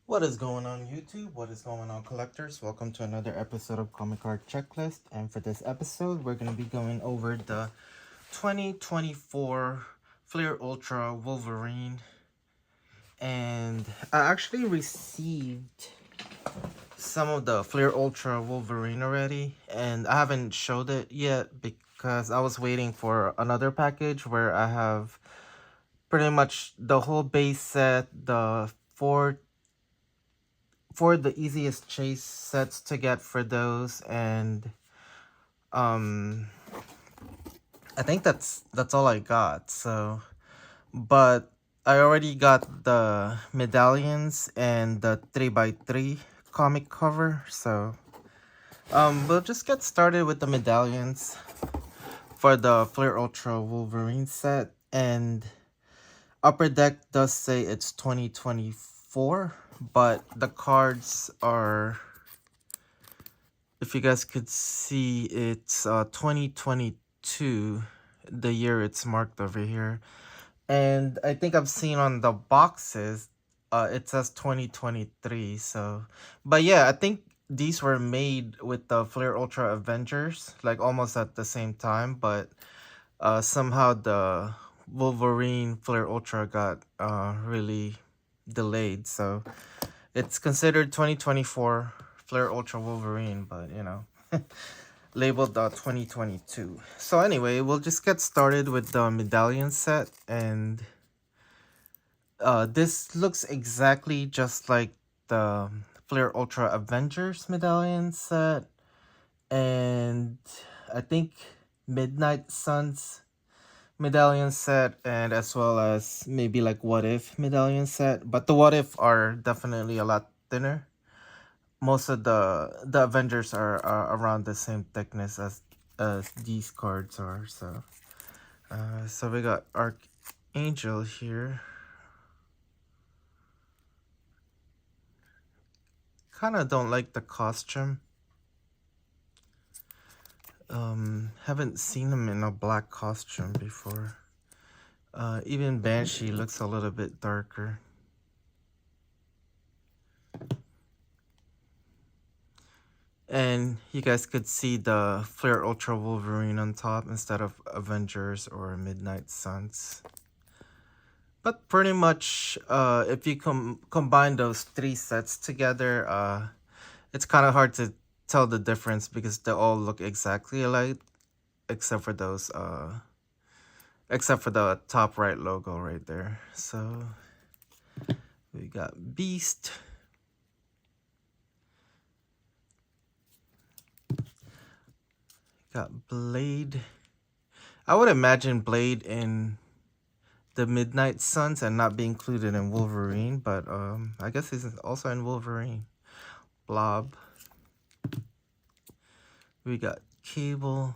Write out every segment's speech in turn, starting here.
What is going on YouTube? What is going on collectors? Welcome to another episode of Comic Card Checklist. And for this episode, we're going to be going over the 2024 Fleer Ultra Wolverine. And I actually received some of the Fleer Ultra Wolverine already. And I haven't showed it yet because I was waiting for another package where I have pretty much the whole base set, the four the easiest chase sets to get for those, and um I think that's all I got. So but I already got the medallions and the 3x3 comic cover. So we'll just get started with the medallions for the Fleer Ultra Wolverine set. And upper deck does say it's 2024, but the cards are, if you guys could see, it's 2022, the year it's marked over here. And I think I've seen on the boxes, it says 2023. So, but yeah, I think these were made with the Fleer Ultra Avengers, like almost at the same time, but somehow the Wolverine Fleer Ultra got really delayed. So it's considered 2024 Fleer Ultra Wolverine, but labeled 2022. So anyway, we'll just get started with the medallion set. And this looks exactly just like the Fleer Ultra Avengers medallion set, and I think Midnight Suns medallion set, and as well as maybe like What If medallion set. But the What If are definitely a lot thinner. Most of the Avengers are around the same thickness as these cards are. So we got Archangel here. Kind of don't like the costume. Haven't seen him in a black costume before. Even Banshee looks a little bit darker. And you guys could see the Fleer Ultra Wolverine on top instead of Avengers or Midnight Suns. But pretty much, if you combine those three sets together, it's kind of hard to tell the difference because they all look exactly alike, except for those, except for the top right logo right there. So we got Beast. Got Blade. I would imagine Blade in the Midnight Suns and not be included in Wolverine, but I guess he's also in Wolverine. Blob. We got Cable.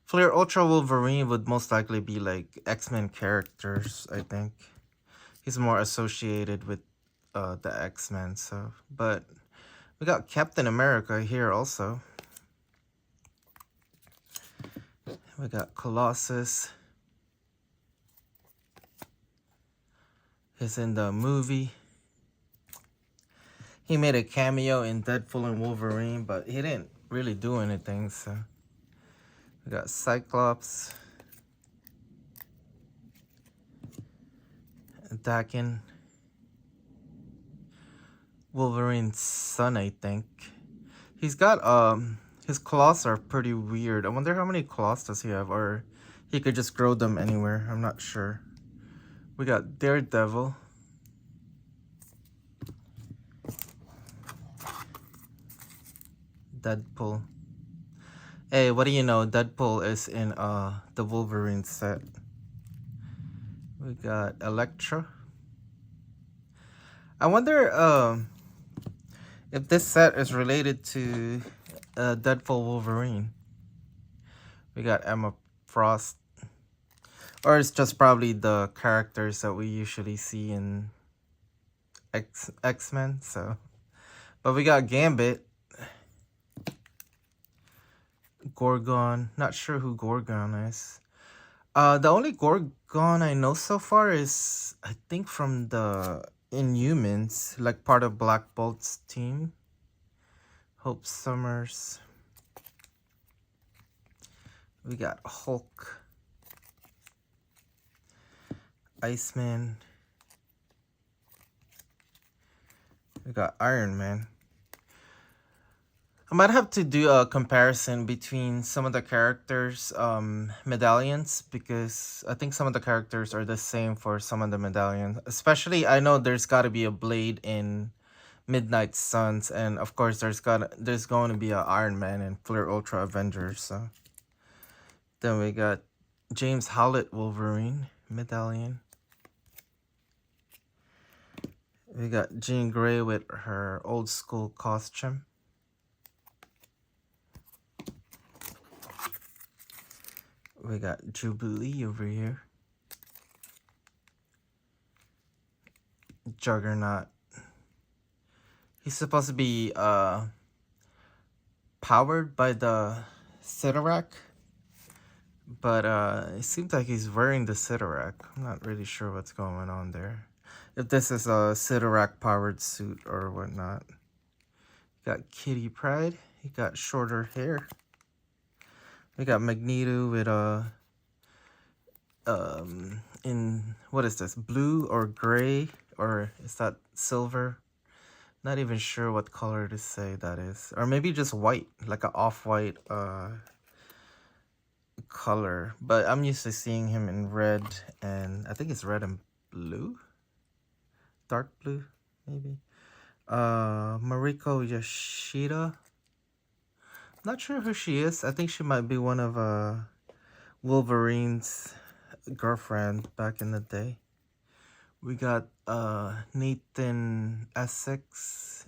Fleer Ultra Wolverine would most likely be like X-Men characters, I think. He's more associated with the X-Men, so. But we got Captain America here also. We got Colossus. He's in the movie. He made a cameo in Deadpool and Wolverine, but he didn't really do anything, so. We got Cyclops. Attacking. Wolverine's son, I think. He's got, his claws are pretty weird. I wonder how many claws does he have, or he could just grow them anywhere. I'm not sure. We got Daredevil. Deadpool. Hey, what do you know? Deadpool is in the Wolverine set. We got Elektra. I wonder if this set is related to Deadpool Wolverine. We got Emma Frost. Or it's just probably the characters that we usually see in X-Men, so. But we got Gambit. Gorgon. Not sure who Gorgon is. The only Gorgon I know so far is, I think, from the Inhumans, like part of Black Bolt's team. Hope Summers. We got Hulk, Iceman. We got Iron Man. I might have to do a comparison between some of the characters' medallions, because I think some of the characters are the same for some of the medallions. Especially, I know there's got to be a Blade in Midnight Suns, and of course there's going to be a Iron Man in FleerUltra Avengers. So then we got James Howlett Wolverine medallion. We got Jean Grey with her old school costume. We got Jubilee over here. Juggernaut. He's supposed to be powered by the Sidorak, but it seems like he's wearing the Sidorak. I'm not really sure what's going on there. If this is a Sidorak powered suit or whatnot. Got Kitty Pryde. He got shorter hair. We got Magneto with in what is this, blue or gray, or is that silver? Not even sure what color to say that is, or maybe just white, like an off-white color. But I'm used to seeing him in red, and I think it's red and blue, dark blue maybe. Mariko Yoshida. Not sure who she is. I think she might be one of Wolverine's girlfriend back in the day. We got Nathan Essex.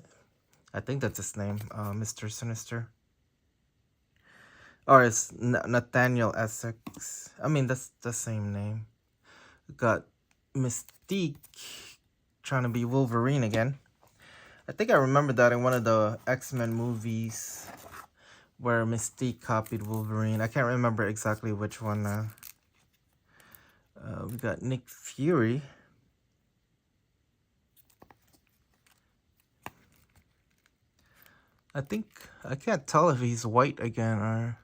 I think that's his name, Mr. Sinister. Or it's Nathaniel Essex. I mean, that's the same name. We got Mystique trying to be Wolverine again. I think I remember that in one of the X-Men movies where Mystique copied Wolverine. I can't remember exactly which one now. We got Nick Fury. I think, I can't tell if he's white again, or,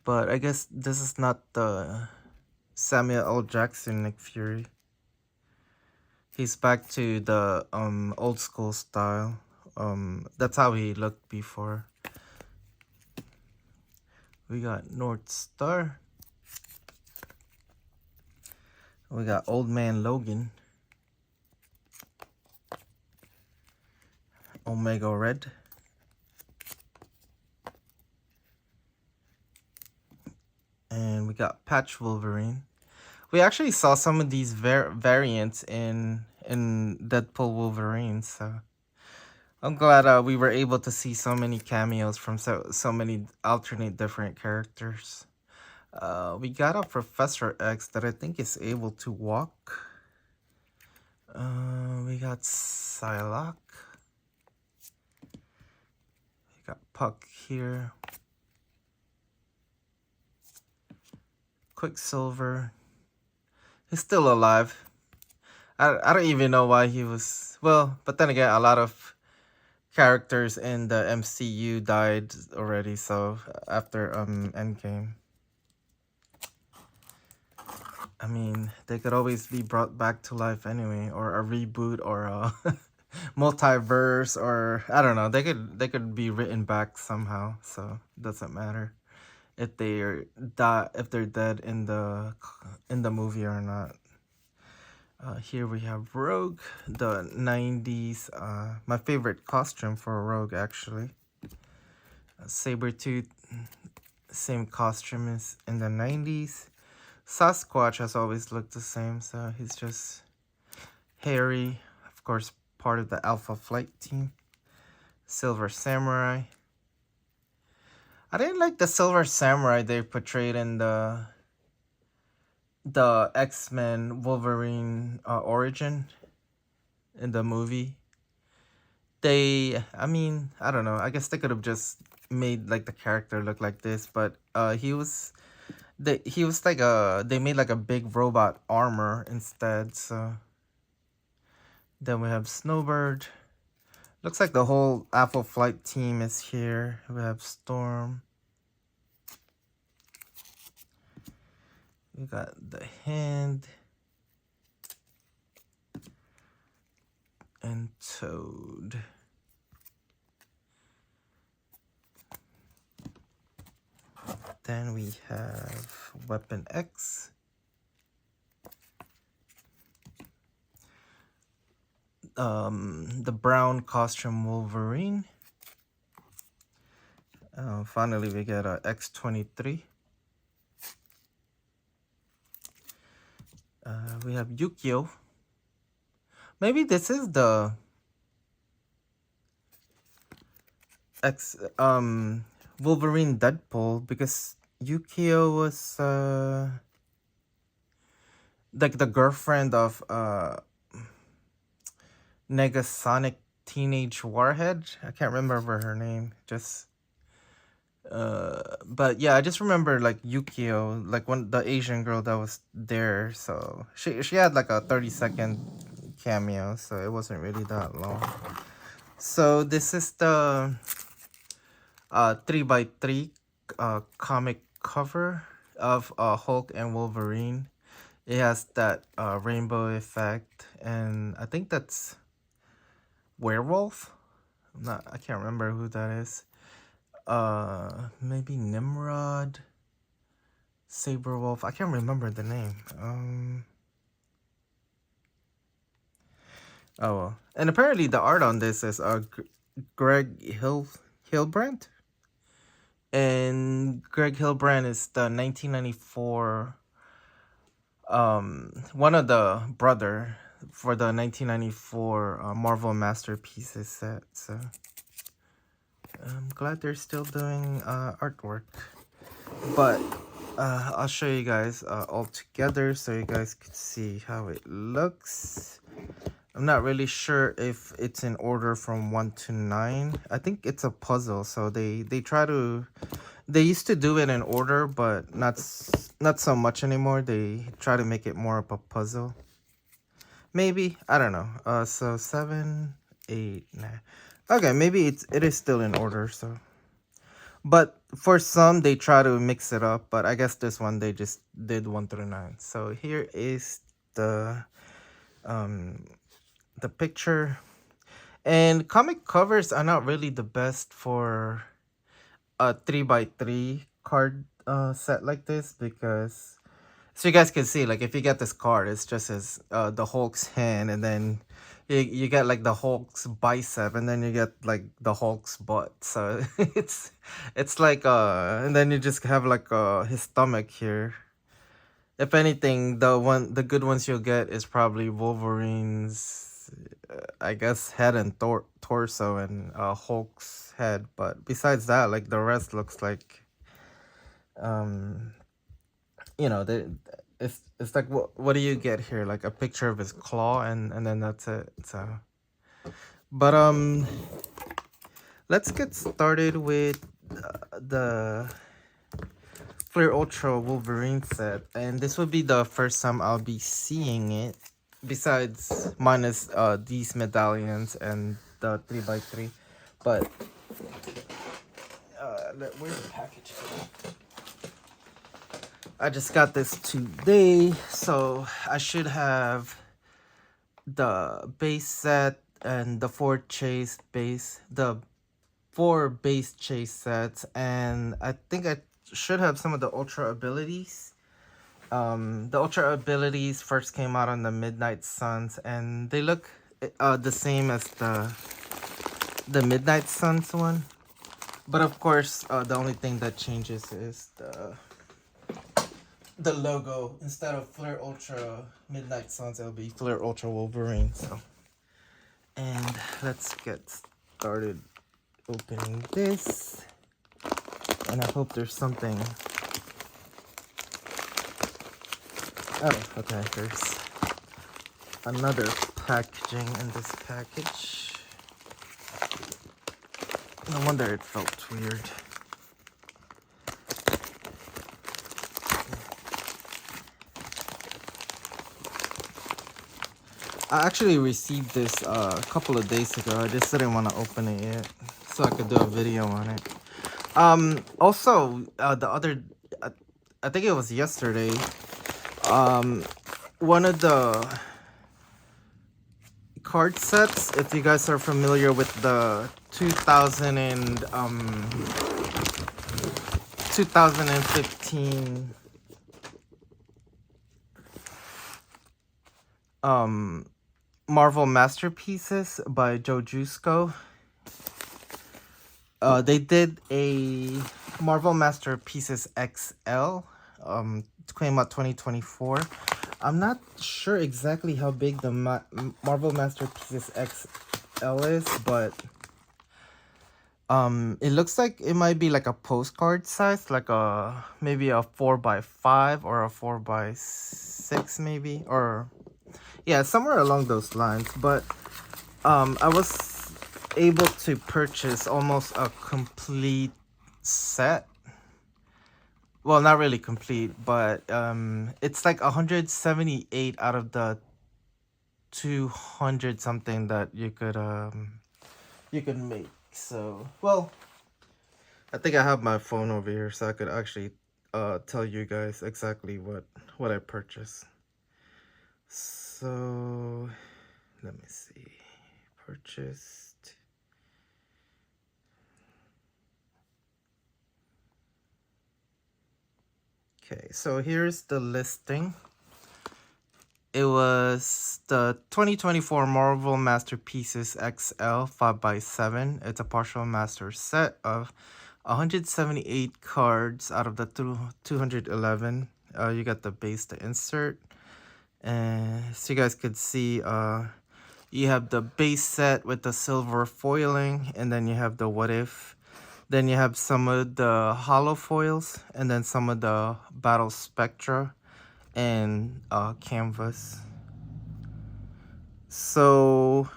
but I guess this is not the Samuel L. Jackson Nick Fury. He's back to the old school style. That's how he looked before. We got North Star. We got Old Man Logan. Omega Red. And we got Patch Wolverine. We actually saw some of these variants in Deadpool Wolverine, so I'm glad we were able to see so many cameos from so many alternate different characters. We got a Professor X that I think is able to walk. We got Psylocke. We got Puck here. Quicksilver. He's still alive. I don't even know why he was... Well, but then again, a lot of characters in the MCU died already, so after Endgame. I mean, they could always be brought back to life anyway, or a reboot, or a multiverse, or I don't know. They could be written back somehow, so it doesn't matter if they're dead in the movie or not. Here we have Rogue, the 90s, my favorite costume for Rogue actually. Sabretooth, same costume as in the 90s. Sasquatch has always looked the same, so he's just hairy, of course part of the Alpha Flight team. Silver Samurai. I didn't like the Silver Samurai they portrayed in the X-Men Wolverine origin in the movie. I mean, I don't know. I guess they could have just made like the character look like this, but he was like they made like a big robot armor instead. So Then we have Snowbird. Looks like the whole Apple Flight team is here. We have Storm. We got the Hand. And Toad. Then we have Weapon X. The brown costume Wolverine. Finally, we get a X-23. We have Yukio. Maybe this is the Wolverine Deadpool, because Yukio was like the girlfriend of Negasonic Teenage Warhead. I can't remember her name. But yeah, I just remember like Yukio, like the Asian girl that was there. So she had like a 30-second cameo, so it wasn't really that long. So this is the 3x3 comic cover of Hulk and Wolverine. It has that rainbow effect, and I think that's Werewolf. I can't remember who that is. Maybe Nimrod, Saberwolf. I can't remember the name. Oh well. And apparently the art on this is Greg Hilbrand. And Greg Hilbrand is the 1994 one of the brother for the 1994 Marvel Masterpieces set. So I'm glad they're still doing artwork. But I'll show you guys all together so you guys could see how it looks. I'm not really sure if it's in order from 1 to 9. I think it's a puzzle, so they used to do it in order, but not so much anymore. They try to make it more of a puzzle. Maybe, I don't know. So 7, 8, 9. Okay, maybe it is still in order. So, but for some they try to mix it up. But I guess this one they just did 1 through 9. So here is the picture. And comic covers are not really the best for a 3x3 card set like this, because so you guys can see, like, if you get this card, it's just as the Hulk's hand, and then you get like the Hulk's bicep, and then you get like the Hulk's butt. So it's like and then you just have like his stomach here. If anything, the good ones you'll get is probably Wolverine's, I guess, head and torso, and Hulk's head. But besides that, like, the rest looks like, it's like, what do you get here? Like a picture of his claw, and then that's it. So, but let's get started with the FleerUltra Wolverine set, and this would be the first time I'll be seeing it, besides minus these medallions and the 3x3. But where's the package? I just got this today, so I should have the base set and the four base chase sets, and I think I should have some of the ultra abilities. The ultra abilities first came out on the Midnight Suns, and they look the same as the Midnight Suns one, but of course the only thing that changes is the logo. Instead of FleerUltra Midnight Suns, it'll be FleerUltra Wolverine. So, and let's get started opening this, and I hope there's something. Oh, okay, there's another packaging in this package. No wonder it felt weird. I actually received this a couple of days ago. I just didn't want to open it yet, so I could do a video on it. Also, the other, I think it was yesterday. One of the card sets, if you guys are familiar with the 2015 Marvel Masterpieces by Joe Jusko. They did a Marvel Masterpieces XL, came out 2024. I'm not sure exactly how big the Marvel Masterpieces XL is, but it looks like it might be like a postcard size, like maybe a 4x5 or a 4x6 maybe, or yeah, somewhere along those lines. But I was able to purchase almost a complete set. Well, not really complete, but it's like 178 out of the 200 something that you could make. So, well, I think I have my phone over here so I could actually tell you guys exactly what I purchased. So, let me see. Purchased. Okay, so here's the listing. It was the 2024 Marvel Masterpieces XL 5x7. It's a partial master set of 178 cards out of the 211. You got the base to insert. And so you guys could see, you have the base set with the silver foiling, and then you have the what if. Then you have some of the hollow foils, and then some of the battle spectra and canvas. So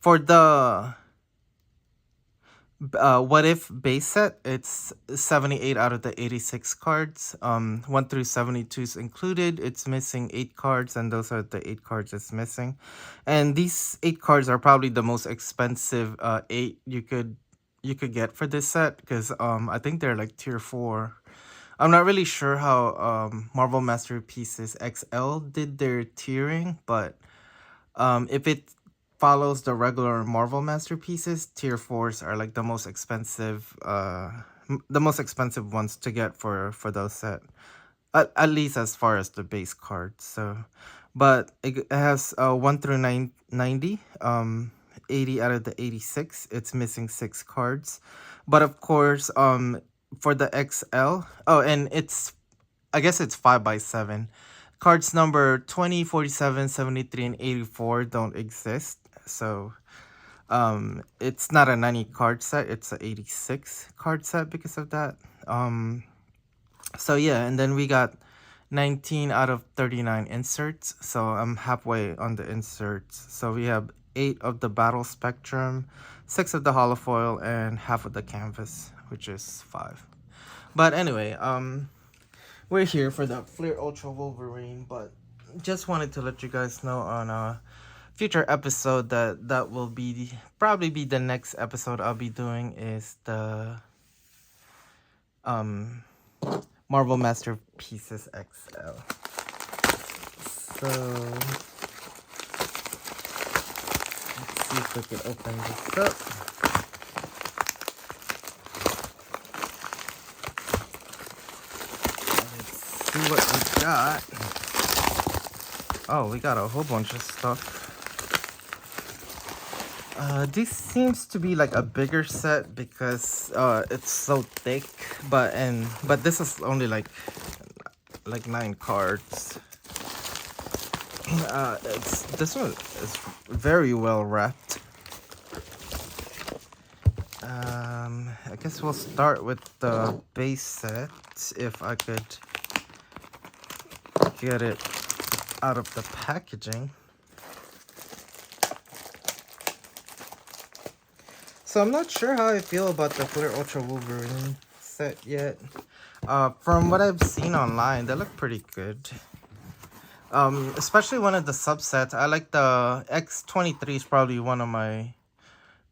for the what if base set, it's 78 out of the 86 cards. 1 through 72 is included. It's missing 8 cards, and those are the 8 cards it's missing. And these 8 cards are probably the most expensive 8 you could get for this set, because I think they're like tier 4. I'm not really sure how Marvel Masterpieces XL did their tiering, but if it follows the regular Marvel Masterpieces, tier 4s are like the most expensive ones to get for those set. At least as far as the base cards. So, but it has 1 through 90, 80 out of the 86. It's missing 6 cards. But of course, for the XL, oh, and I guess it's 5x7. Cards number 20, 47, 73, and 84 don't exist. So it's not a 90 card set, it's a 86 card set because of that. So yeah, and then we got 19 out of 39 inserts. So I'm halfway on the inserts. So we have 8 of the battle spectrum, 6 of the holofoil, and half of the canvas, which is 5. But anyway, we're here for the FleerUltra Wolverine, but just wanted to let you guys know on a future episode that will be probably be the next episode I'll be doing is the Marvel Masterpieces XL. So let's see if we can open this up. Let's see what we got. Oh, we got a whole bunch of stuff. This seems to be like a bigger set because it's so thick, but this is only like 9 cards. This one is very well wrapped. I guess we'll start with the base set if I could get it out of the packaging. So I'm not sure how I feel about the FleerUltra Wolverine set yet. From what I've seen online, they look pretty good. Especially one of the subsets. I like the X-23 is probably one of my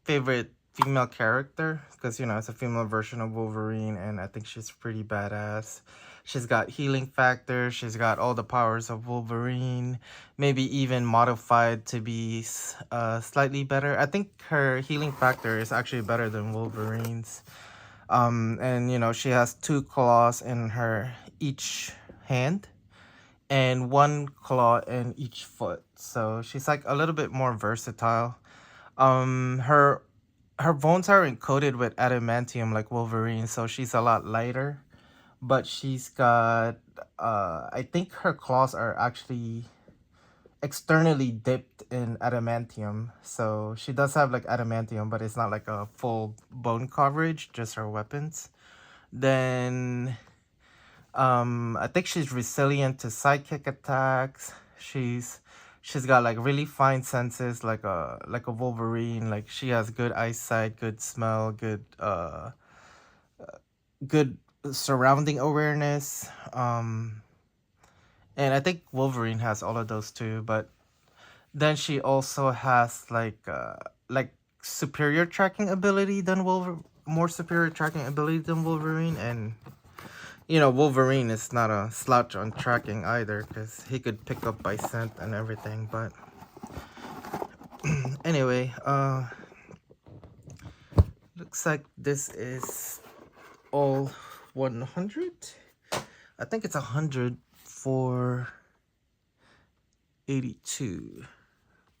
favorite female character because it's a female version of Wolverine, and I think she's pretty badass. She's got healing factor. She's got all the powers of Wolverine, maybe even modified to be slightly better. I think her healing factor is actually better than Wolverine's. And she has two claws in her each hand and one claw in each foot. So she's like a little bit more versatile. Her bones are encoded with adamantium like Wolverine, so she's a lot lighter. But she's got I think her claws are actually externally dipped in adamantium. So she does have like adamantium, but it's not like a full bone coverage, just her weapons. Then I think she's resilient to psychic attacks. She's got like really fine senses like a Wolverine. Like she has good eyesight, good smell, good surrounding awareness. And I think Wolverine has all of those too, but then she also has like superior tracking ability than more superior tracking ability than Wolverine. And Wolverine is not a slouch on tracking either, because he could pick up by scent and everything. But anyway, looks like this is all 100. I think it's 100 for 82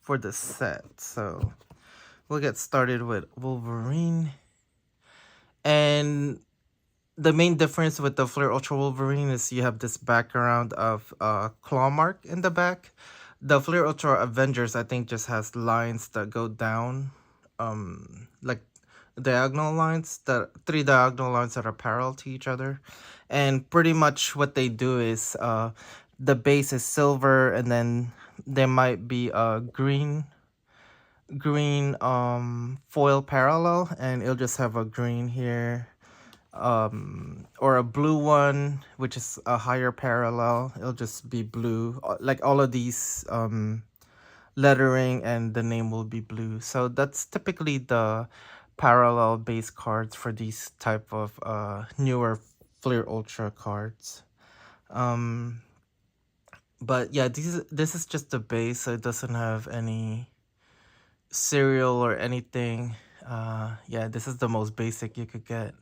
for the set. So we'll get started with Wolverine. And the main difference with the FleerUltra Wolverine is you have this background of claw mark in the back. The FleerUltra Avengers, I think, just has lines that go down, like diagonal lines, that three diagonal lines that are parallel to each other. And pretty much what they do is the base is silver, and then there might be a green foil parallel, and it'll just have a green here, or a blue one, which is a higher parallel. It'll just be blue. Like all of these lettering and the name will be blue. So that's typically the parallel base cards for these type of newer FleerUltra cards. But yeah, this is just the base, so it doesn't have any serial or anything. Yeah, this is the most basic you could get.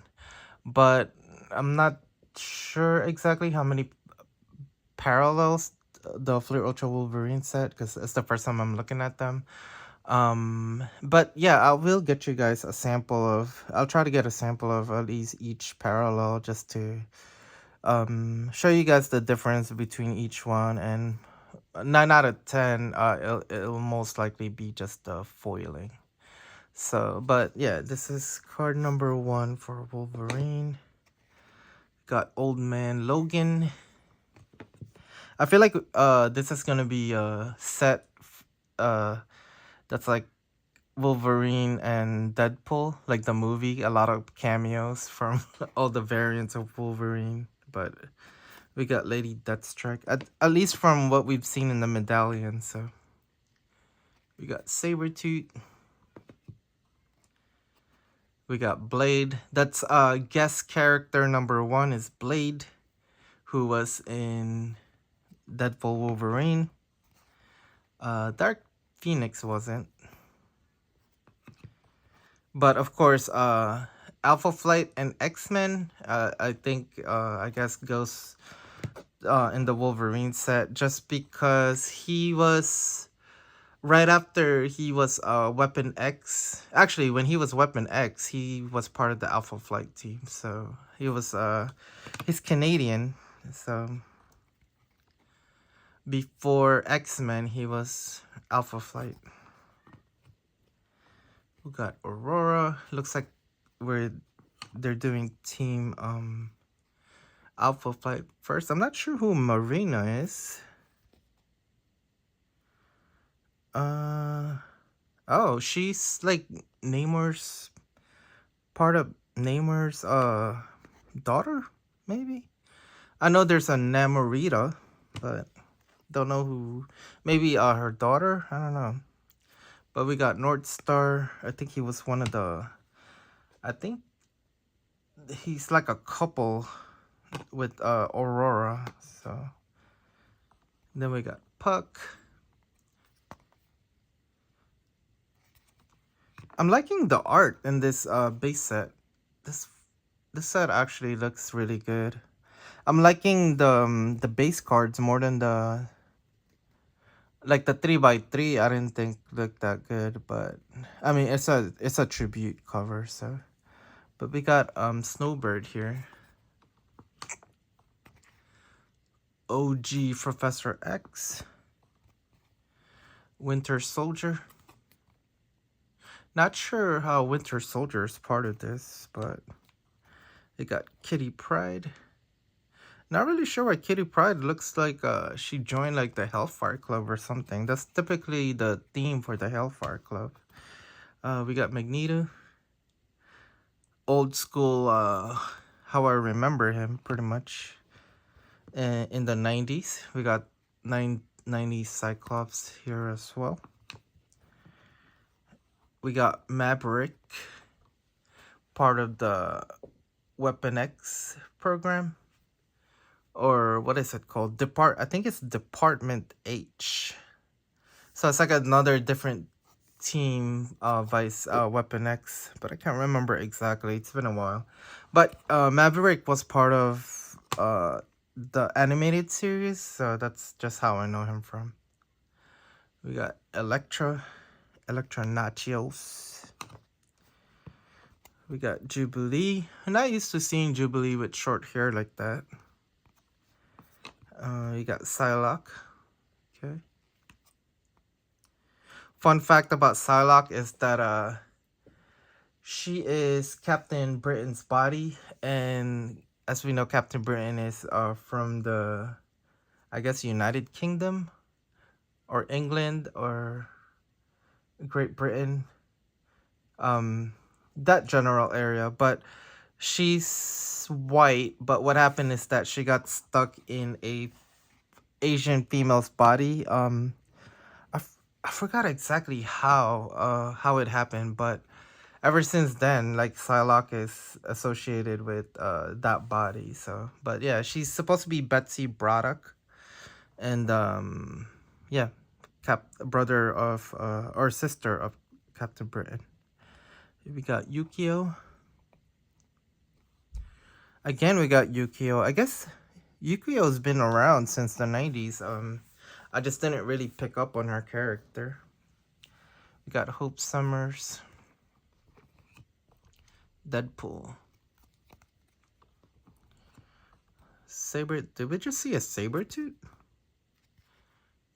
But I'm not sure exactly how many parallels the FleerUltra Wolverine set, because it's the first time I'm looking at them. But yeah, I will get you guys a sample of. I'll try to get a sample of at least each parallel, just to show you guys the difference between each one. And 9 out of 10, it'll most likely be just the foiling. So, but yeah, this is card number 1 for Wolverine. Got Old Man Logan. I feel like this is gonna be a set that's like Wolverine and Deadpool, like the movie. A lot of cameos from all the variants of Wolverine. But we got Lady Deathstrike, at least from what we've seen in the medallion. So we got Sabretooth. We got Blade. That's guest character number 1 is Blade, who was in Deadpool Wolverine. Dark Phoenix wasn't. But of course, Alpha Flight and X-Men, I think, I guess goes in the Wolverine set, just because he was right after he was Weapon X. Actually, when he was Weapon X, he was part of the Alpha Flight team. So he was he's Canadian. So before X-Men, he was Alpha Flight. We got Aurora. Looks like they're doing team Alpha Flight first. I'm not sure who Marina is. Oh, she's like Namor's part of Namor's daughter, maybe. I know there's a Namorita, but don't know who. Maybe her daughter. I don't know. But we got North Star. I think he was one of the. I think he's like a couple with Aurora. So then we got Puck. I'm liking the art in this base set. This this set actually looks really good. I'm liking the base cards more than the like the 3x3. I didn't think looked that good, but I mean it's a tribute cover, so. But we got Snowbird here. OG Professor X. Winter Soldier. Not sure how Winter Soldier is part of this, but we got Kitty Pryde. Not really sure why Kitty Pryde looks like she joined like the Hellfire Club or something. That's typically the theme for the Hellfire Club. We got Magneto. Old school, how I remember him pretty much. In the 90s. We got 90s Cyclops here as well. We got Maverick, part of the Weapon X program. Or what is it called? I think it's Department H. So it's like another different team, Vice Weapon X, but I can't remember exactly. It's been a while. But Maverick was part of the animated series, so that's just how I know him from. We got Electra Nachos. We got Jubilee. I'm not used to seeing Jubilee with short hair like that. You got Psylocke. Okay. Fun fact about Psylocke is that she is Captain Britain's body, and as we know, Captain Britain is from the, I guess, United Kingdom, or England, or Great Britain, that general area. But she's white, but what happened is that she got stuck in a Asian female's body. I forgot exactly how it happened, but ever since then, like, Psylocke is associated with that body. So, but yeah, she's supposed to be Betsy Braddock, and yeah, brother of or sister of Captain Britain. We got Yukio. Again, we got Yukio. I guess Yukio's been around since the 90s. I just didn't really pick up on her character. We got Hope Summers. Deadpool. Saber. Did we just see a Sabretooth?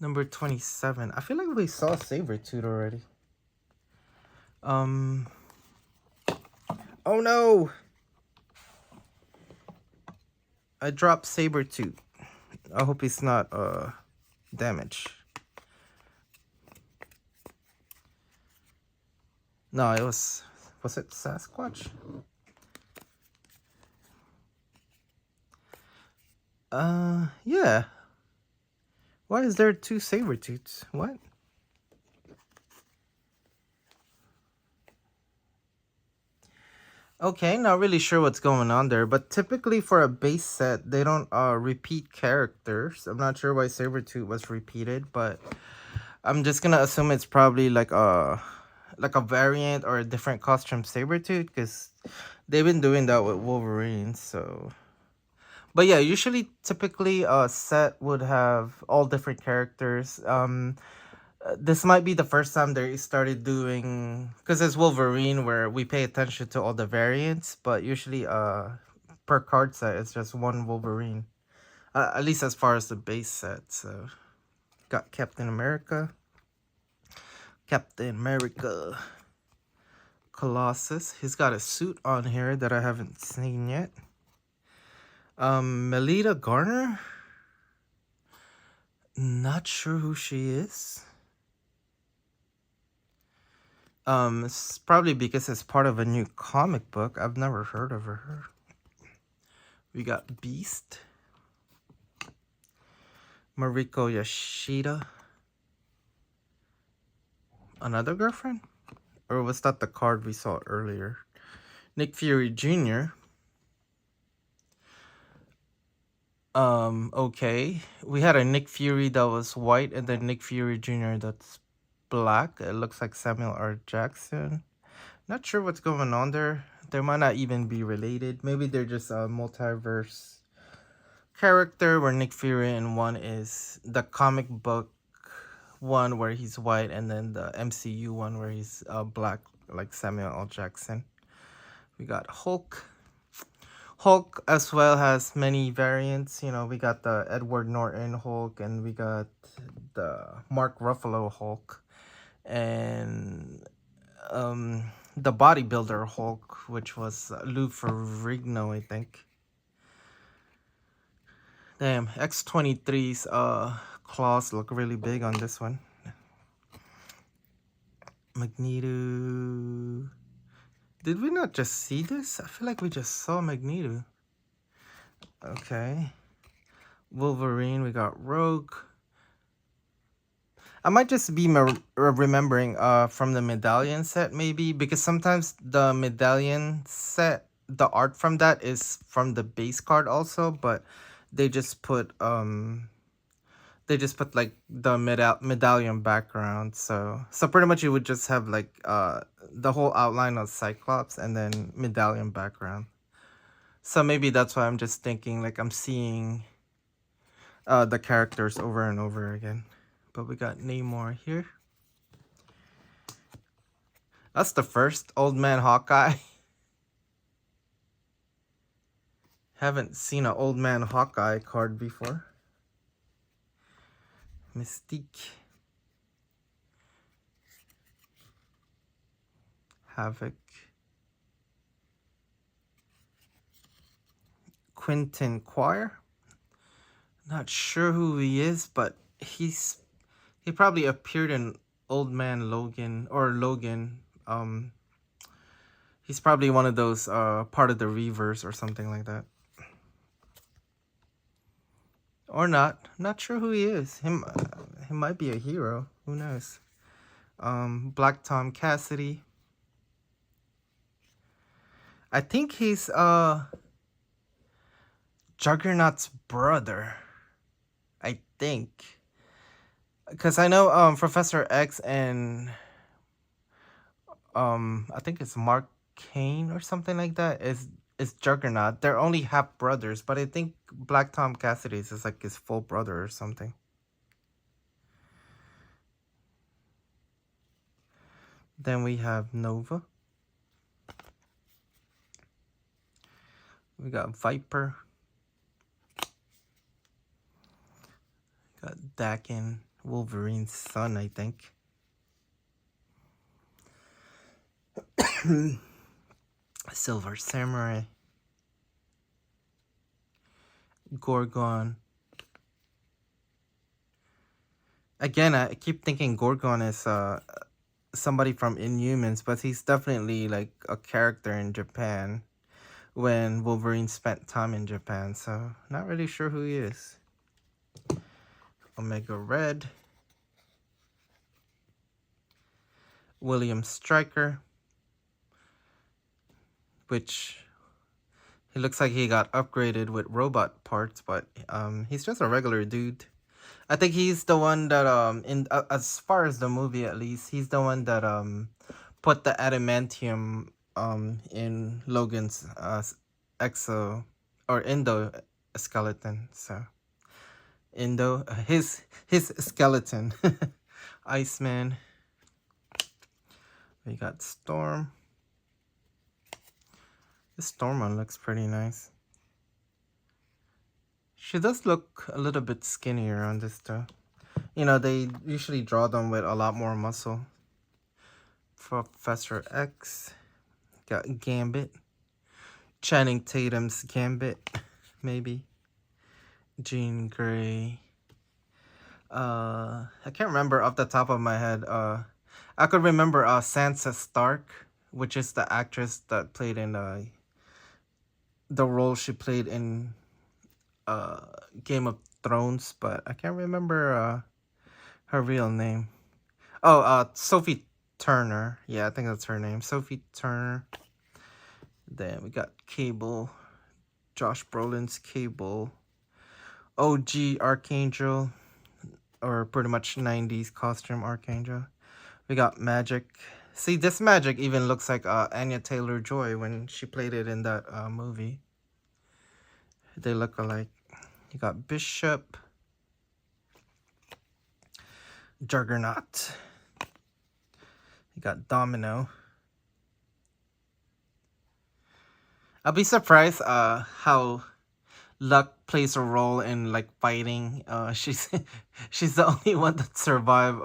Number 27. I feel like we saw Sabretooth already. Oh no! I dropped Sabretooth. I hope he's not damaged. No, it was it Sasquatch? Yeah. Why is there two Sabretooths? What? Okay, not really sure what's going on there, but typically for a base set, they don't repeat characters. I'm not sure why Sabretooth was repeated, but I'm just gonna assume it's probably like a variant or a different costume Sabretooth, because they've been doing that with Wolverine, so. But yeah, usually, typically, a set would have all different characters. This might be the first time they started doing, because it's Wolverine where we pay attention to all the variants, but usually per card set it's just one Wolverine, at least as far as the base set. So got Captain America, Colossus. He's got a suit on here that I haven't seen yet. Melita Garner, not sure who she is. It's probably because it's part of a new comic book. I've never heard of her. We got Beast. Mariko Yashida. Another girlfriend? Or was that the card we saw earlier? Nick Fury Jr. Okay. We had a Nick Fury that was white and then Nick Fury Jr. that's black. It looks like Samuel R. Jackson. Not sure what's going on there. They might not even be related. Maybe they're just a multiverse character where Nick Fury in one is the comic book one where he's white and then the MCU one where he's black like Samuel L. Jackson. We got Hulk. Hulk as well has many variants. You know, we got the Edward Norton Hulk and we got the Mark Ruffalo Hulk and the bodybuilder Hulk, which was Lou Ferrigno, I think. Damn, X-23's claws look really big on this one. Magneto. Did we not just see this? I feel like we just saw Magneto. Okay. Wolverine, we got Rogue. I might just be remembering from the medallion set maybe, because sometimes the medallion set, the art from that is from the base card also, but they just put like the medallion background, so pretty much you would just have like the whole outline of Cyclops and then medallion background. So maybe that's why I'm just thinking like I'm seeing the characters over and over again. But we got Namor here. That's the first Old Man Hawkeye. Haven't seen an Old Man Hawkeye card before. Mystique. Havoc. Quentin Quire. Not sure who he is, but he probably appeared in Old Man Logan or Logan. He's probably one of those part of the Reavers or something like that. Or not. Not sure who he is. He might be a hero. Who knows? Black Tom Cassidy. I think he's Juggernaut's brother. I think. Because I know Professor X and I think it's Mark Kane or something like that is Juggernaut. They're only half brothers, but I think Black Tom Cassidy's is like his full brother or something. Then we have Nova. We got Viper. Got Dakin, Wolverine's son, I think. Silver Samurai. Gorgon. Again, I keep thinking Gorgon is somebody from Inhumans, but he's definitely like a character in Japan when Wolverine spent time in Japan, so not really sure who he is. Omega Red. William Stryker, which he looks like he got upgraded with robot parts, but he's just a regular dude. I think he's the one that in as far as the movie at least, he's the one that put the adamantium in Logan's exo or endoskeleton. So his skeleton. Iceman. We got Storm. This Storm one looks pretty nice. She does look a little bit skinnier on this though. You know, they usually draw them with a lot more muscle. Professor X. Got Gambit. Channing Tatum's Gambit, maybe. Jean Grey. I can't remember off the top of my head. I could remember Sansa Stark, which is the actress that played in the role she played in Game of Thrones, but I can't remember her real name. Oh, Sophie Turner. Yeah, I think that's her name. Sophie Turner. Then we got Cable. Josh Brolin's Cable. OG Archangel. Or pretty much 90s costume Archangel. We got Magic. See, this Magic even looks like Anya Taylor-Joy when she played it in that movie. They look alike. You got Bishop. Juggernaut. You got Domino. I'll be surprised how luck plays a role in like fighting. She's she's the only one that survived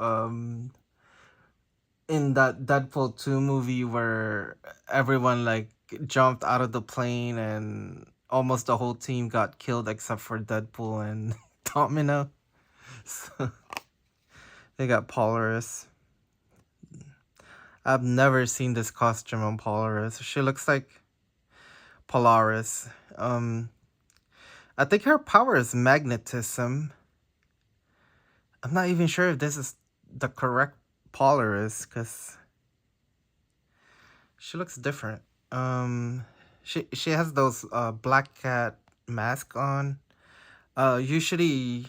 in that Deadpool 2 movie where everyone like jumped out of the plane and almost the whole team got killed except for Deadpool and Domino. So they got Polaris. I've never seen this costume on Polaris. She looks like Polaris. I think her power is magnetism. I'm not even sure if this is the correct Polaris because she looks different. She has those black cat mask on. Usually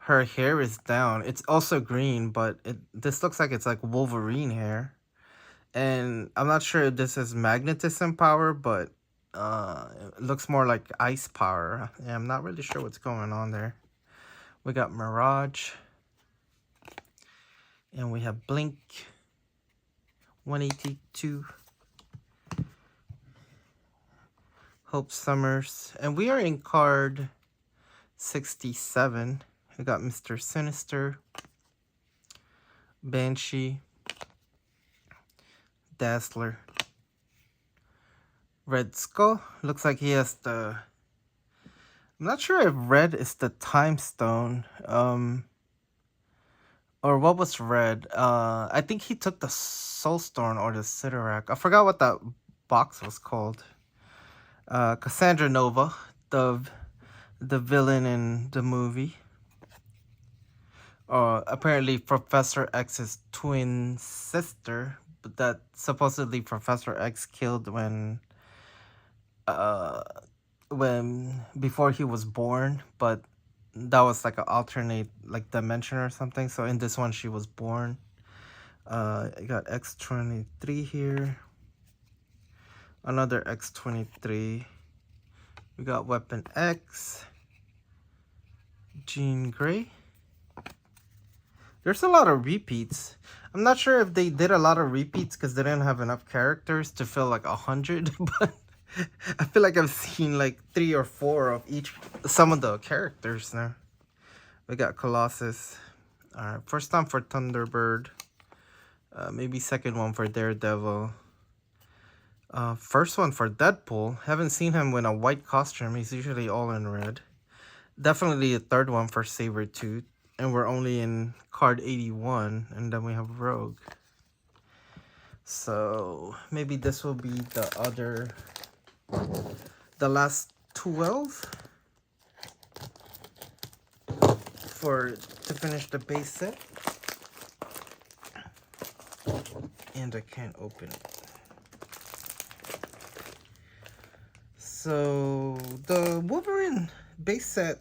her hair is down. It's also green, but this looks like it's like Wolverine hair. And I'm not sure if this is magnetism power, but it looks more like ice power. Yeah, I'm not really sure what's going on there. We got Mirage. And we have Blink 182. Hope Summers. And we are in card 67. We got Mr. Sinister. Banshee. Dazzler. Red Skull. Looks like he has the... I'm not sure if red is the Time Stone. Or what was red? I think he took the Soulstone or the Sidorak. I forgot what that box was called. Cassandra Nova, the villain in the movie. Apparently Professor X's twin sister, but that supposedly Professor X killed when before he was born, but that was like an alternate like dimension or something. So in this one she was born. I got X-23 here. Another X-23. We got Weapon X. Jean Grey. There's a lot of repeats. I'm not sure if they did a lot of repeats because they didn't have enough characters to fill like 100, but I feel like I've seen like 3 or 4 of some of the characters now. We got Colossus. Alright, first time for Thunderbird. Maybe second one for Daredevil. First one for Deadpool. Haven't seen him in a white costume. He's usually all in red. Definitely a third one for Sabretooth. And we're only in card 81. And then we have Rogue. So maybe this will be the last 12 to finish the base set. And I can't open it. So the Wolverine base set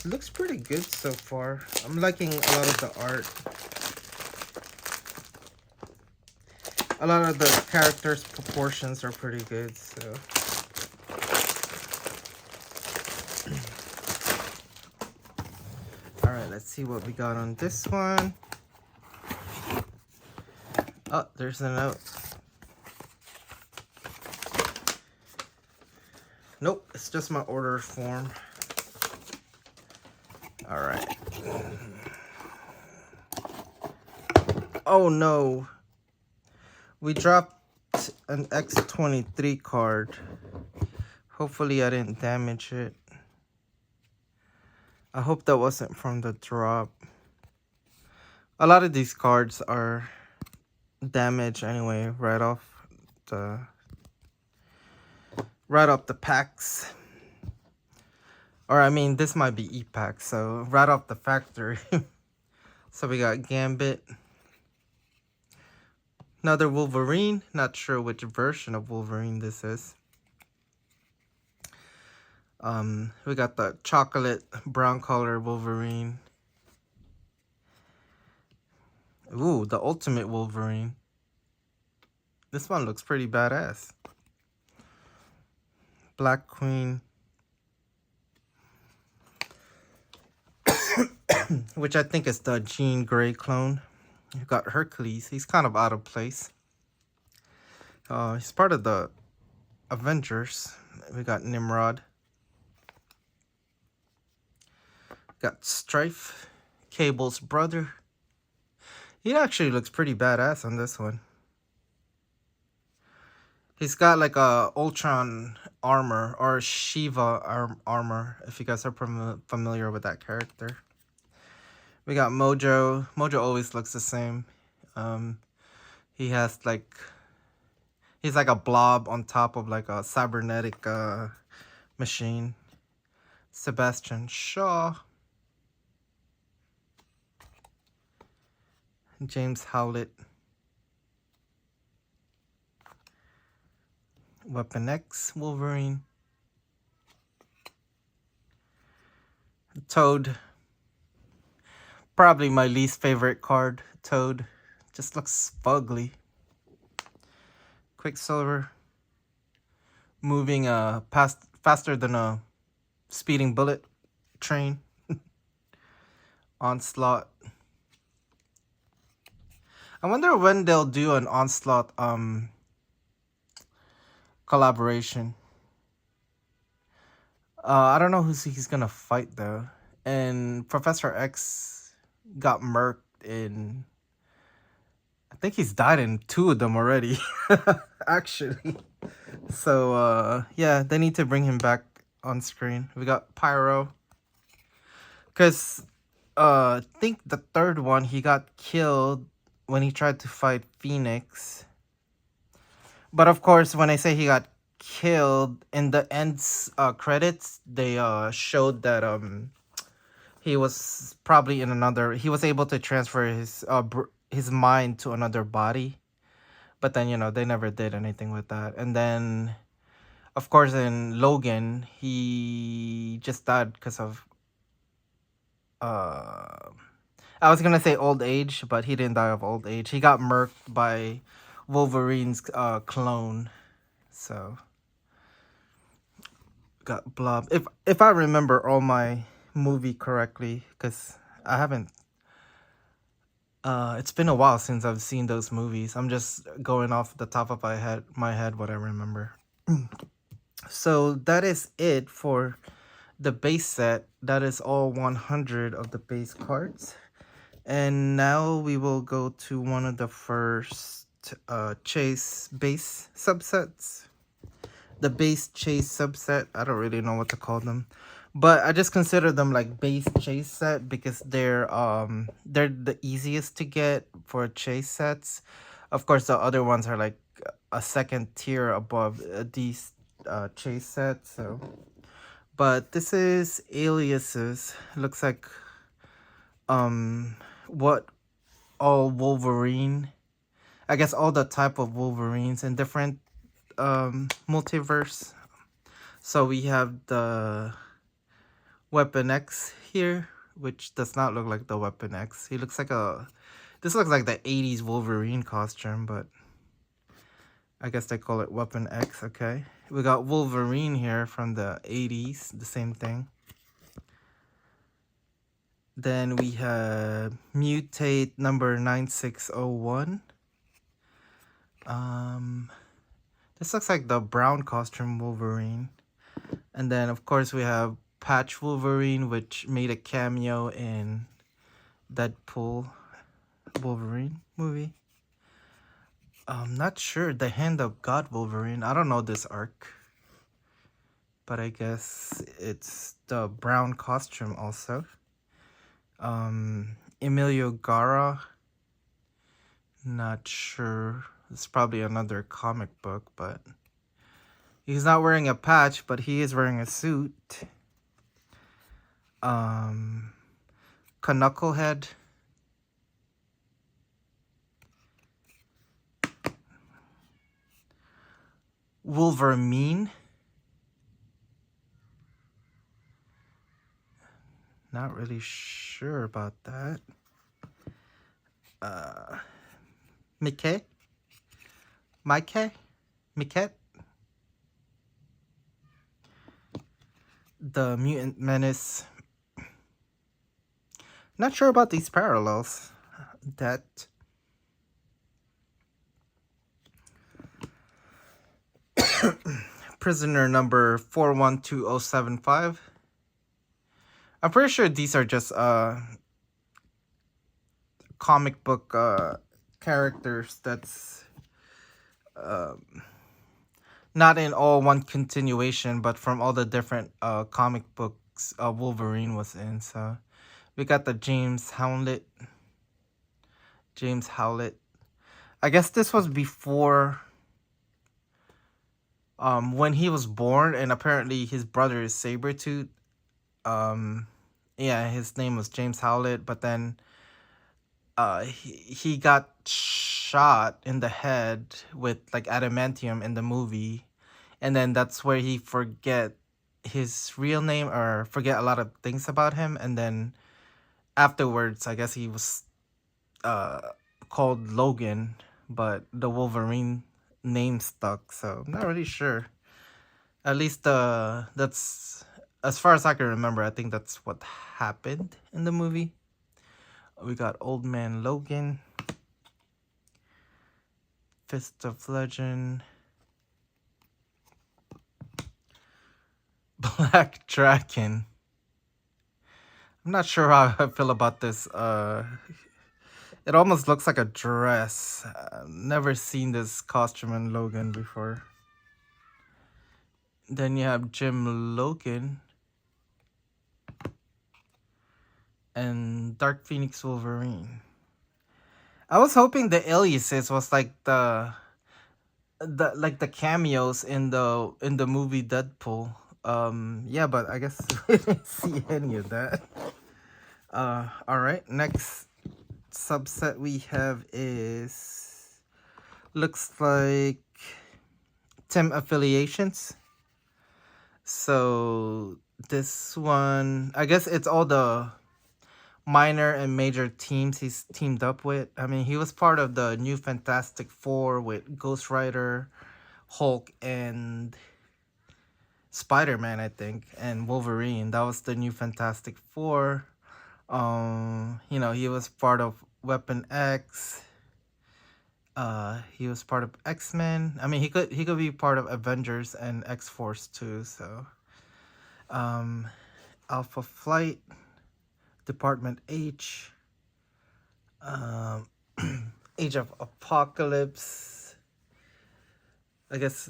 looks pretty good so far. I'm liking a lot of the art. A lot of the characters' proportions are pretty good, so. Alright, let's see what we got on this one. Oh, there's a note. Nope, it's just my order form. Alright. Oh no. We dropped an X-23 card. Hopefully I didn't damage it. I hope that wasn't from the drop. A lot of these cards are damaged anyway, right off the right off the packs. Or I mean, this might be e-pack, so right off the factory. So we got Gambit. Another Wolverine. Not sure which version of Wolverine this is. We got the chocolate brown color Wolverine. Ooh, the ultimate Wolverine. This one looks pretty badass. Black Queen. Which I think is the Jean Grey clone. You got Hercules. He's kind of out of place. He's part of the Avengers. We got Nimrod. Got Strife. Cable's brother. He actually looks pretty badass on this one. He's got like a Ultron armor or Shiva armor, if you guys are familiar with that character. We got Mojo. Mojo always looks the same. He has like, he's like a blob on top of like a cybernetic machine. Sebastian Shaw. James Howlett. Weapon X Wolverine. Toad. Probably my least favorite card, Toad. Just looks fugly. Quicksilver. Moving faster than a speeding bullet train. Onslaught. I wonder when they'll do an Onslaught collaboration. I don't know who he's gonna fight though. And Professor X got murked in, I think he's died in 2 of them already. Actually. So yeah, they need to bring him back on screen. We got Pyro. Cause I think the 3rd one he got killed when he tried to fight Phoenix. But of course, when I say he got killed, in the end credits, they showed that he was probably in another. He was able to transfer his mind to another body, but then they never did anything with that. And then, of course, in Logan, he just died because of I was gonna say old age, but he didn't die of old age. He got murked by Wolverine's clone. So got Blob. If I remember all my movie correctly, because I haven't. It's been a while since I've seen those movies. I'm just going off the top of my head what I remember. So that is it for the base set. That is all 100 of the base cards. And now we will go to one of the first chase base subsets. The base chase subset. I don't really know what to call them, but I just consider them like base chase set because they're the easiest to get for chase sets. Of course, the other ones are like a second tier above these chase sets. So, but this is aliases. Looks like what all Wolverine. I guess all the type of Wolverines in different multiverse. So we have the Weapon X here, which does not look like the Weapon X. He looks like this looks like the 80s Wolverine costume, but I guess they call it Weapon X, okay. We got Wolverine here from the 80s, the same thing. Then we have Mutate number 9601. This looks like the brown costume Wolverine. And then, of course, we have Patch Wolverine, which made a cameo in Deadpool Wolverine movie. I'm not sure. The Hand of God Wolverine. I don't know this arc. But I guess it's the brown costume also. Emilio Gara. Not sure. It's probably another comic book, but He's not wearing a patch, but he is wearing a suit. Knucklehead. Wolverine. Not really sure about that. Mickey? Mikey? Mickey? The Mutant Menace. Not sure about these parallels. That. Prisoner number 412075. I'm pretty sure these are just comic book characters that's not in all one continuation, but from all the different comic books Wolverine was in. So we got the James Howlett. I guess this was before when he was born, and apparently his brother is Sabretooth. Yeah, his name was James Howlett, but then he got shot in the head with like adamantium in the movie, and then that's where he forget his real name or forget a lot of things about him, and then afterwards I guess he was called Logan, but the Wolverine name stuck, so I'm not really sure. At least that's as far as I can remember. I think that's what happened in the movie. We got Old Man Logan, Fist of Legend, Black Dragon. I'm not sure how I feel about this. It almost looks like a dress. I've never seen this costume in Logan before. Then you have Jim Logan and Dark Phoenix Wolverine. I was hoping the aliases was like the cameos in the movie Deadpool. Yeah, but I guess we didn't see any of that. All right, next subset we have is looks like team affiliations. So this one, I guess it's all the minor and major teams he's teamed up with. I mean, he was part of the new Fantastic Four with Ghost Rider, Hulk, and Spider-Man, I think, and Wolverine. That was the new Fantastic Four. He was part of Weapon X. He was part of X-Men. I mean, he could be part of Avengers and X-Force too. So, Alpha Flight, Department H, Age of Apocalypse. I guess,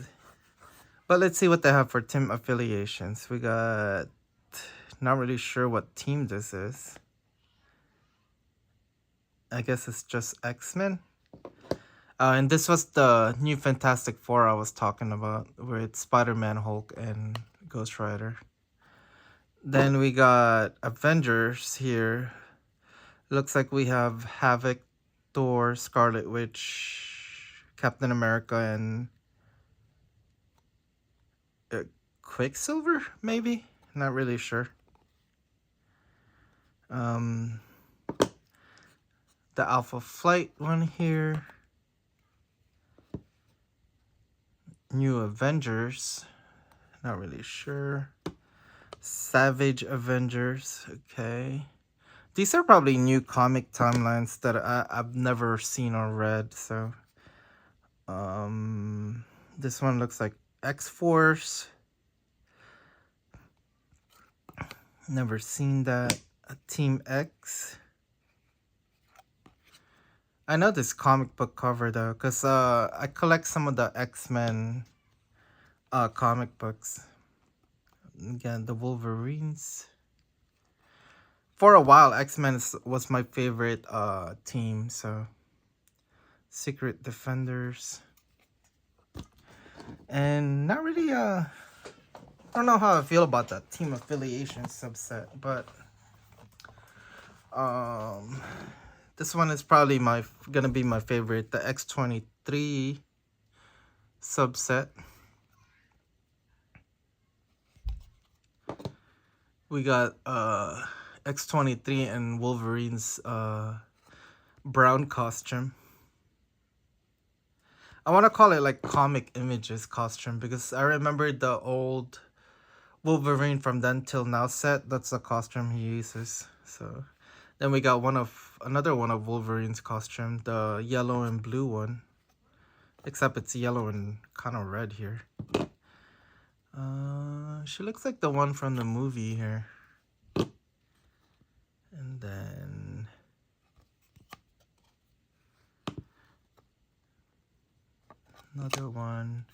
but let's see what they have for team affiliations. We got, not really sure what team this is. I guess it's just X-Men. And this was the new Fantastic Four I was talking about, with Spider-Man, Hulk, and Ghost Rider. Then we got Avengers here. Looks like we have Havoc, Thor, Scarlet Witch, Captain America, and Quicksilver, maybe? Not really sure. The Alpha Flight one here. New Avengers. Not really sure. Savage Avengers. Okay. These are probably new comic timelines that I've never seen or read. So, this one looks like X-Force. Never seen that. Team X. I know this comic book cover though, because I collect some of the X-Men comic books. Again, the Wolverines. For a while, X-Men was my favorite team, so Secret Defenders. And not really I don't know how I feel about that team affiliation subset, but um this one is probably gonna be my favorite, the X-23 subset. We got X-23 and Wolverine's brown costume. I want to call it like Comic Images costume because I remember the old Wolverine from Then Till Now set. That's the costume he uses. So then we got another one of Wolverine's costume, the yellow and blue one. Except it's yellow and kind of red here. She looks like the one from the movie here. And then another one.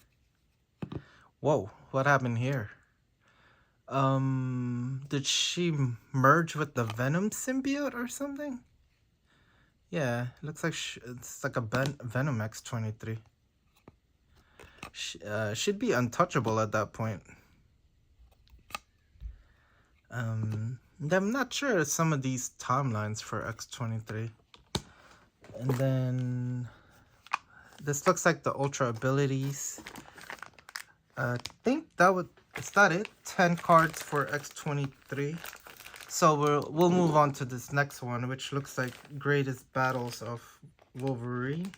Whoa, what happened here? Did she merge with the Venom symbiote or something? Yeah, it looks like it's like a Venom X-23. Should be untouchable at that point. I'm not sure of some of these timelines for X-23. And then this looks like the Ultra abilities. I think is that it? 10 cards for X-23. So we'll move on to this next one, which looks like Greatest Battles of Wolverine.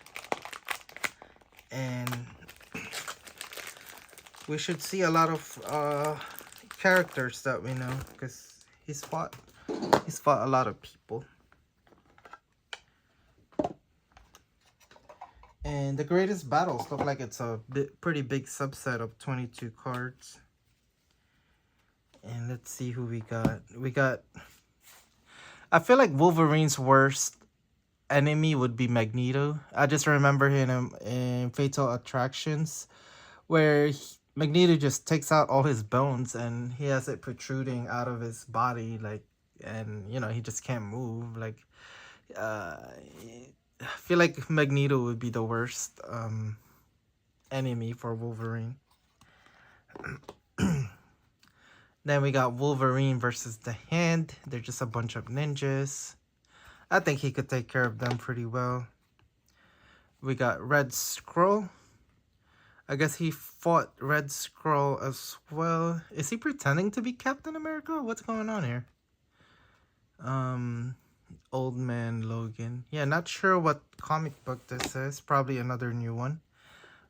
And we should see a lot of characters that we know, because he's fought a lot of people. And the Greatest Battles look like it's a pretty big subset of 22 cards. And let's see who we got. I feel like Wolverine's worst enemy would be Magneto. I just remember him in Fatal Attractions, where Magneto just takes out all his bones and he has it protruding out of his body, like, and you know, he just can't move. Like, I feel like Magneto would be the worst enemy for Wolverine. Then we got Wolverine versus the Hand. They're just a bunch of ninjas. I think he could take care of them pretty well. We got Red Skrull. I guess he fought Red Skrull as well. Is he pretending to be Captain America? What's going on here? Old Man Logan. Yeah, not sure what comic book this is. Probably another new one.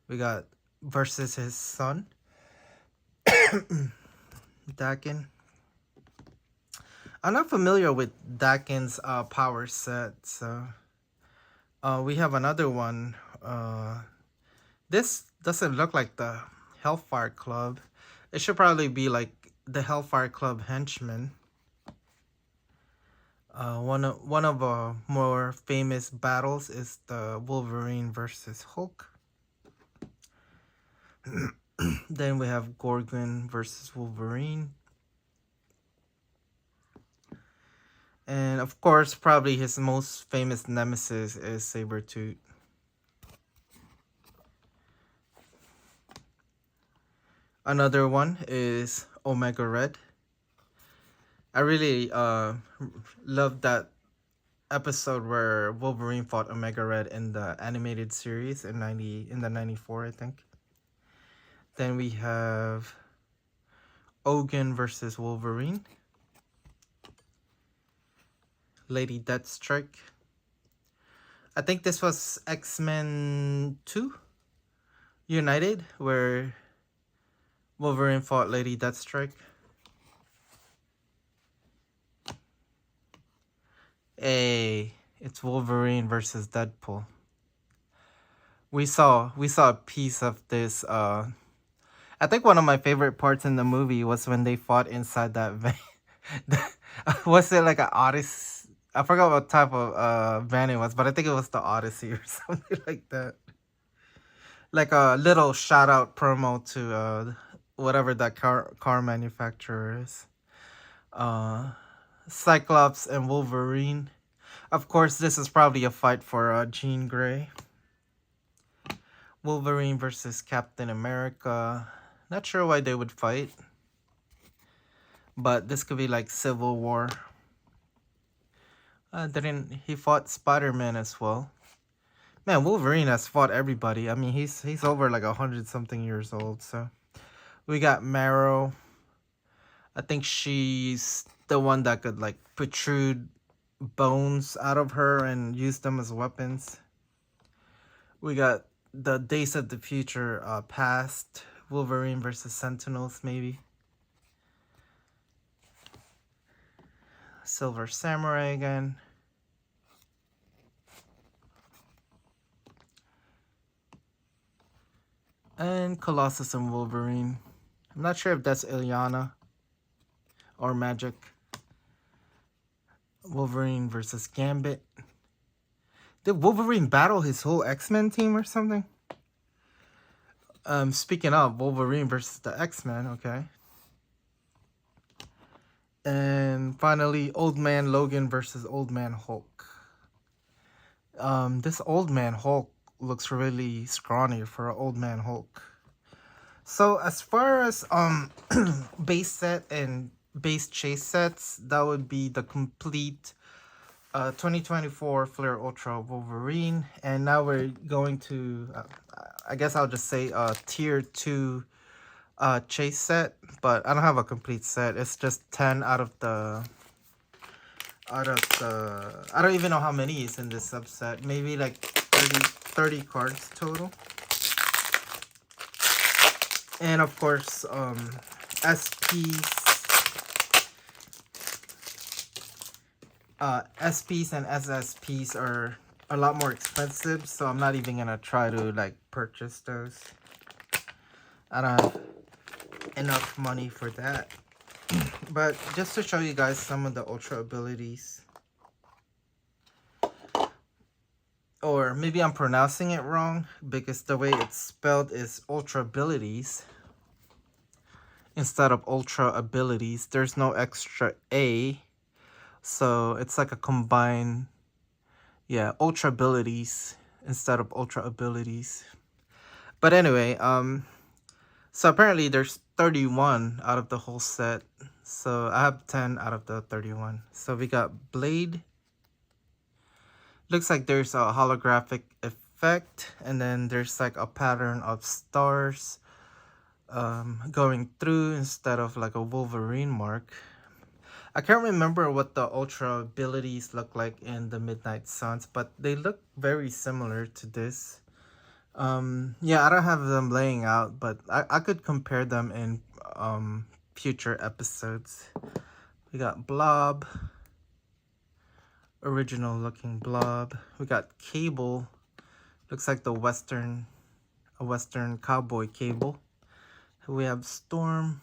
We got versus his son, Dakin. I'm not familiar with Dakin's power set, so we have another one. This doesn't look like the Hellfire Club. It should probably be like the Hellfire Club henchmen. One of more famous battles is the Wolverine versus Hulk. Then we have Gorgon versus Wolverine. And of course, probably his most famous nemesis is Sabretooth. Another one is Omega Red. I really love that episode where Wolverine fought Omega Red in the animated series in the 94, I think. Then we have Ogun versus Wolverine. Lady Deathstrike. I think this was X-Men 2 United, where Wolverine fought Lady Deathstrike. Hey, it's Wolverine versus Deadpool. We saw a piece of this. I think one of my favorite parts in the movie was when they fought inside that van. Was it like an Odyssey? I forgot what type of van it was, but I think it was the Odyssey or something like that. Like a little shout out promo to whatever that car manufacturer is. Cyclops and Wolverine. Of course, this is probably a fight for Jean Grey. Wolverine versus Captain America. Not sure why they would fight, but this could be like Civil War. Didn't he fought Spider-Man as well? Man, Wolverine has fought everybody. I mean, he's over like 100 something years old. So we got Marrow. I think she's the one that could like protrude bones out of her and use them as weapons. We got the Days of the Future Past. Wolverine versus Sentinels, maybe. Silver Samurai again. And Colossus and Wolverine. I'm not sure if that's Ilyana or Magic. Wolverine versus Gambit. Did Wolverine battle his whole X-Men team or something? Speaking of Wolverine versus the X-Men, okay. And finally, Old Man Logan versus Old Man Hulk. This Old Man Hulk looks really scrawny for an Old Man Hulk. So as far as base set and base chase sets, that would be the complete 2024 FleerUltra Wolverine. And now we're going to, I guess I'll just say tier 2 chase set, but I don't have a complete set. It's just 10 out of the I don't even know how many is in this subset. Maybe like 30 cards total. And of course, SPs and SSPs are a lot more expensive, so I'm not even gonna try to like purchase those. I don't have enough money for that. But just to show you guys some of the Ultra abilities. Or maybe I'm pronouncing it wrong, because the way it's spelled is Ultra abilities instead of Ultra abilities. There's no extra A. So it's like a combined, yeah, Ultra abilities instead of Ultra abilities. But anyway, so apparently there's 31 out of the whole set. So I have 10 out of the 31. So we got Blade. Looks like there's a holographic effect. And then there's like a pattern of stars going through instead of like a Wolverine mark. I can't remember what the Ultra abilities look like in the Midnight Suns, but they look very similar to this. Yeah, I don't have them laying out, but I could compare them in future episodes. We got Blob, original looking Blob. We got Cable, looks like a Western cowboy Cable. We have Storm.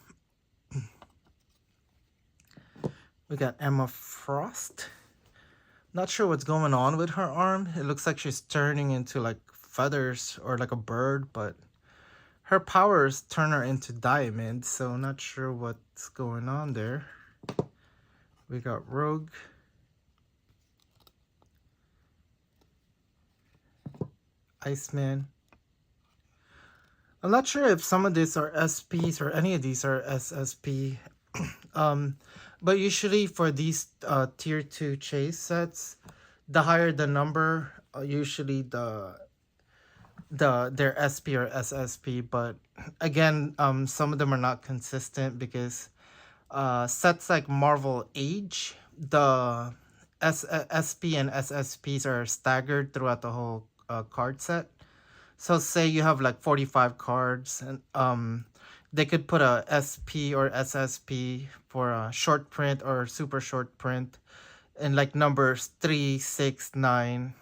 We got Emma Frost. Not sure what's going on with her arm. It looks like she's turning into like feathers or like a bird, but her powers turn her into diamond, so not sure what's going on there. We got Rogue. Iceman. I'm not sure if some of these are SPs or any of these are SSP. But usually for these tier 2 chase sets, the higher the number, usually their SP or SSP. But again, some of them are not consistent because sets like Marvel Age, the SP and SSPs are staggered throughout the whole card set. So say you have like 45 cards, and they could put a SP or SSP for a short print or super short print in like numbers 3, 6, 9,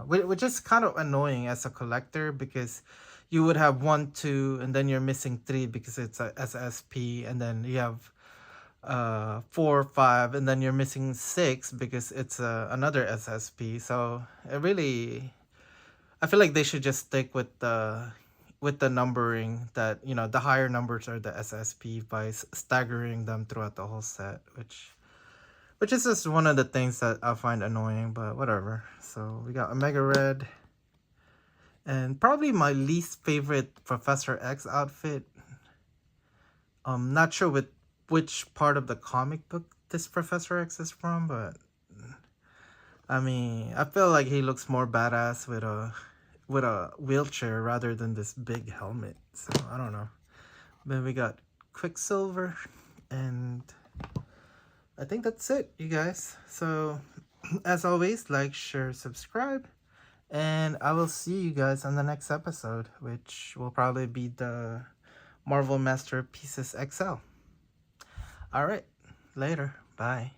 which is kind of annoying as a collector, because you would have 1, 2, and then you're missing 3 because it's a SSP, and then you have 4, 5, and then you're missing 6 because it's another SSP. So it really, I feel like they should just stick with the numbering, that, you know, the higher numbers are the SSP by staggering them throughout the whole set, which is just one of the things that I find annoying, but whatever. So we got Omega Red, And probably my least favorite Professor X outfit. Not sure which part of the comic book this Professor X is from, but I mean, I feel like he looks more badass with a wheelchair rather than this big helmet. So I don't know. Then we got Quicksilver, and I think that's it, you guys. So as always, like, share, subscribe, and I will see you guys on the next episode, which will probably be the Marvel Masterpieces XL. All right, later. Bye.